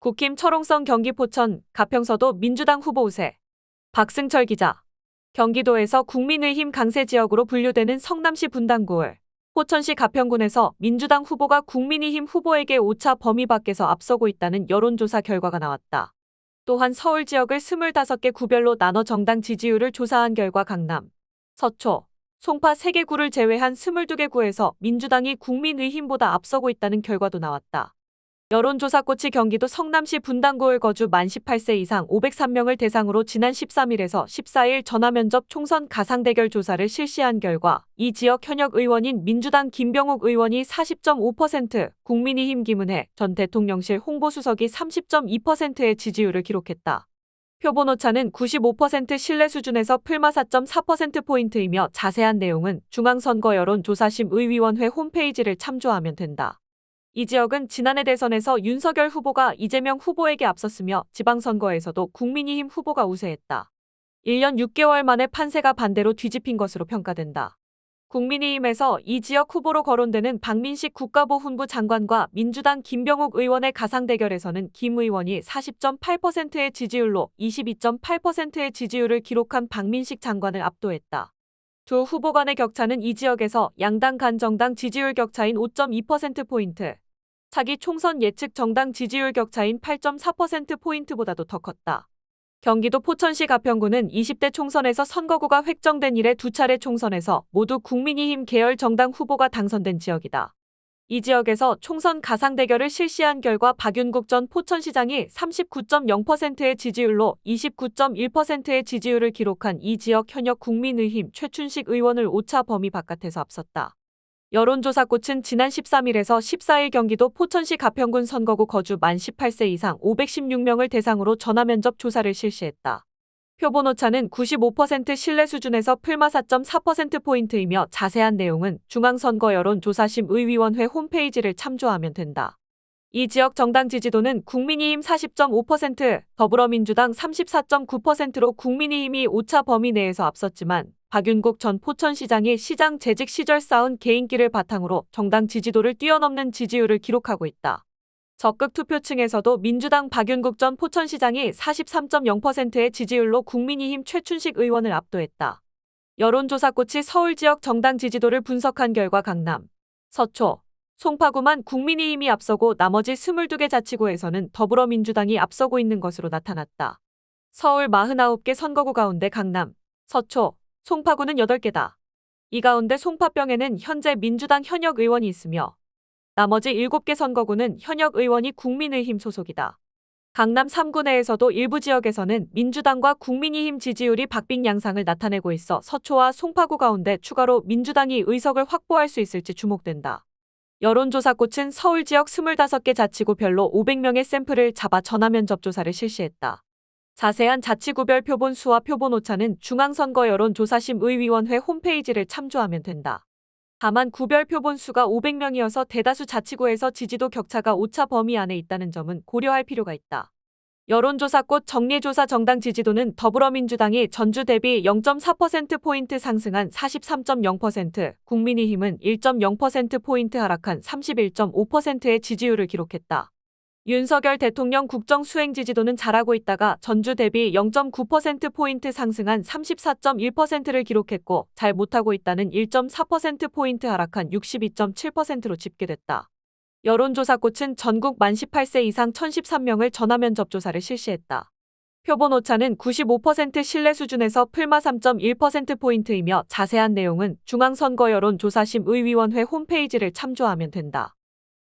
국힘 철옹성 경기 포천, 가평서도 민주당 후보 우세. 박승철 기자. 경기도에서 국민의힘 강세 지역으로 분류되는 성남시 분당구을, 포천시 가평군에서 민주당 후보가 국민의힘 후보에게 오차 범위 밖에서 앞서고 있다는 여론조사 결과가 나왔다. 또한 서울 지역을 25개 구별로 나눠 정당 지지율을 조사한 결과 강남, 서초, 송파 3개 구를 제외한 22개 구에서 민주당이 국민의힘보다 앞서고 있다는 결과도 나왔다. 여론조사꽃이 경기도 성남시 분당구을 거주 만 18세 이상 503명을 대상으로 지난 13일에서 14일 전화면접 총선 가상대결 조사를 실시한 결과 이 지역 현역 의원인 민주당 김병욱 의원이 40.5%, 국민의힘 김은혜 전 대통령실 홍보수석이 30.2%의 지지율을 기록했다. 표본 오차는 95% 신뢰 수준에서 플마 4.4%포인트이며 자세한 내용은 중앙선거여론조사심의위원회 홈페이지를 참조하면 된다. 이 지역은 지난해 대선에서 윤석열 후보가 이재명 후보에게 앞섰으며 지방선거에서도 국민의힘 후보가 우세했다. 1년 6개월 만에 판세가 반대로 뒤집힌 것으로 평가된다. 국민의힘에서 이 지역 후보로 거론되는 박민식 국가보훈부 장관과 민주당 김병욱 의원의 가상대결에서는 김 의원이 40.8%의 지지율로 22.8%의 지지율을 기록한 박민식 장관을 압도했다. 두 후보 간의 격차는 이 지역에서 양당 간 정당 지지율 격차인 5.2%포인트, 차기 총선 예측 정당 지지율 격차인 8.4%포인트보다도 더 컸다. 경기도 포천시 가평구는 20대 총선에서 선거구가 획정된 이래 두 차례 총선에서 모두 국민의힘 계열 정당 후보가 당선된 지역이다. 이 지역에서 총선 가상대결을 실시한 결과 박윤국 전 포천시장이 39.0%의 지지율로 29.1%의 지지율을 기록한 이 지역 현역 국민의힘 최춘식 의원을 오차 범위 바깥에서 앞섰다. 여론조사꽃은 지난 13일에서 14일 경기도 포천시 가평군 선거구 거주 만 18세 이상 516명을 대상으로 전화면접 조사를 실시했다. 표본 오차는 95% 신뢰 수준에서 플마 4.4%포인트이며 자세한 내용은 중앙선거여론조사심의위원회 홈페이지를 참조하면 된다. 이 지역 정당 지지도는 국민의힘 40.5%, 더불어민주당 34.9%로 국민의힘이 오차 범위 내에서 앞섰지만 박윤국 전 포천시장이 시장 재직 시절 쌓은 개인기를 바탕으로 정당 지지도를 뛰어넘는 지지율을 기록하고 있다. 적극 투표층에서도 민주당 박윤국 전 포천시장이 43.0%의 지지율로 국민의힘 최춘식 의원을 압도했다. 여론조사꽃이 서울 지역 정당 지지도를 분석한 결과 강남, 서초, 송파구만 국민의힘이 앞서고 나머지 22개 자치구에서는 더불어민주당이 앞서고 있는 것으로 나타났다. 서울 49개 선거구 가운데 강남, 서초, 송파구는 8개다. 이 가운데 송파병에는 현재 민주당 현역 의원이 있으며 나머지 7개 선거구는 현역 의원이 국민의힘 소속이다. 강남 3구 내에서도 일부 지역에서는 민주당과 국민의힘 지지율이 박빙 양상을 나타내고 있어 서초와 송파구 가운데 추가로 민주당이 의석을 확보할 수 있을지 주목된다. 여론조사꽃은 서울 지역 25개 자치구별로 500명의 샘플을 잡아 전화면접 조사를 실시했다. 자세한 자치구별 표본 수와 표본 오차는 중앙선거여론조사심의위원회 홈페이지를 참조하면 된다. 다만 구별 표본 수가 500명이어서 대다수 자치구에서 지지도 격차가 오차 범위 안에 있다는 점은 고려할 필요가 있다. 여론조사꽃 정례조사 정당 지지도는 더불어민주당이 전주 대비 0.4%포인트 상승한 43.0%, 국민의힘은 1.0%포인트 하락한 31.5%의 지지율을 기록했다. 윤석열 대통령 국정수행 지지도는 잘하고 있다가 전주 대비 0.9%포인트 상승한 34.1%를 기록했고 잘 못하고 있다는 1.4%포인트 하락한 62.7%로 집계됐다. 여론조사꽃은 전국 만 18세 이상 1013명을 전화면접 조사를 실시했다. 표본 오차는 95% 신뢰 수준에서 플마 3.1%포인트이며 자세한 내용은 중앙선거여론조사심의위원회 홈페이지를 참조하면 된다.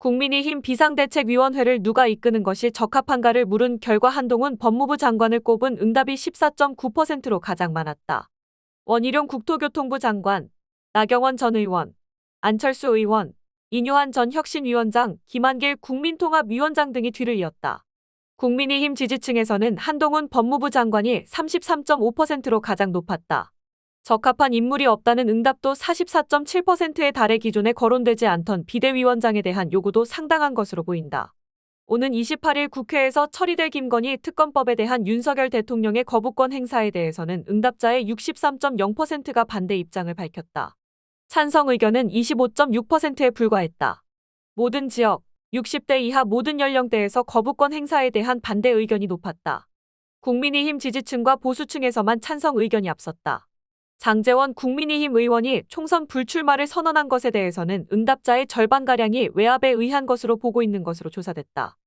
국민의힘 비상대책위원회를 누가 이끄는 것이 적합한가를 물은 결과 한동훈 법무부 장관을 꼽은 응답이 14.9%로 가장 많았다. 원희룡 국토교통부 장관, 나경원 전 의원, 안철수 의원, 인유한 전 혁신위원장, 김한길 국민통합위원장 등이 뒤를 이었다. 국민의힘 지지층에서는 한동훈 법무부 장관이 33.5%로 가장 높았다. 적합한 인물이 없다는 응답도 44.7%에 달해 기존에 거론되지 않던 비대위원장에 대한 요구도 상당한 것으로 보인다. 오는 28일 국회에서 처리될 김건희 특검법에 대한 윤석열 대통령의 거부권 행사에 대해서는 응답자의 63.0%가 반대 입장을 밝혔다. 찬성 의견은 25.6%에 불과했다. 모든 지역, 60대 이하 모든 연령대에서 거부권 행사에 대한 반대 의견이 높았다. 국민의힘 지지층과 보수층에서만 찬성 의견이 앞섰다. 장제원 국민의힘 의원이 총선 불출마를 선언한 것에 대해서는 응답자의 절반가량이 외압에 의한 것으로 보고 있는 것으로 조사됐다.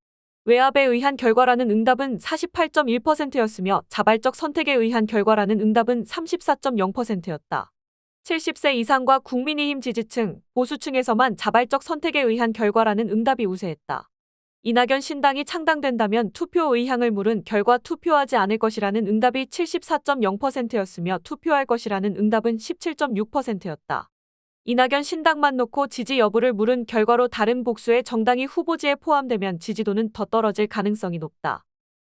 외압에 의한 결과라는 응답은 48.1%였으며 자발적 선택에 의한 결과라는 응답은 34.0%였다. 70세 이상과 국민의힘 지지층, 보수층에서만 자발적 선택에 의한 결과라는 응답이 우세했다. 이낙연 신당이 창당된다면 투표 의향을 물은 결과 투표하지 않을 것이라는 응답이 74.0%였으며 투표할 것이라는 응답은 17.6%였다. 이낙연 신당만 놓고 지지 여부를 물은 결과로 다른 복수의 정당이 후보지에 포함되면 지지도는 더 떨어질 가능성이 높다.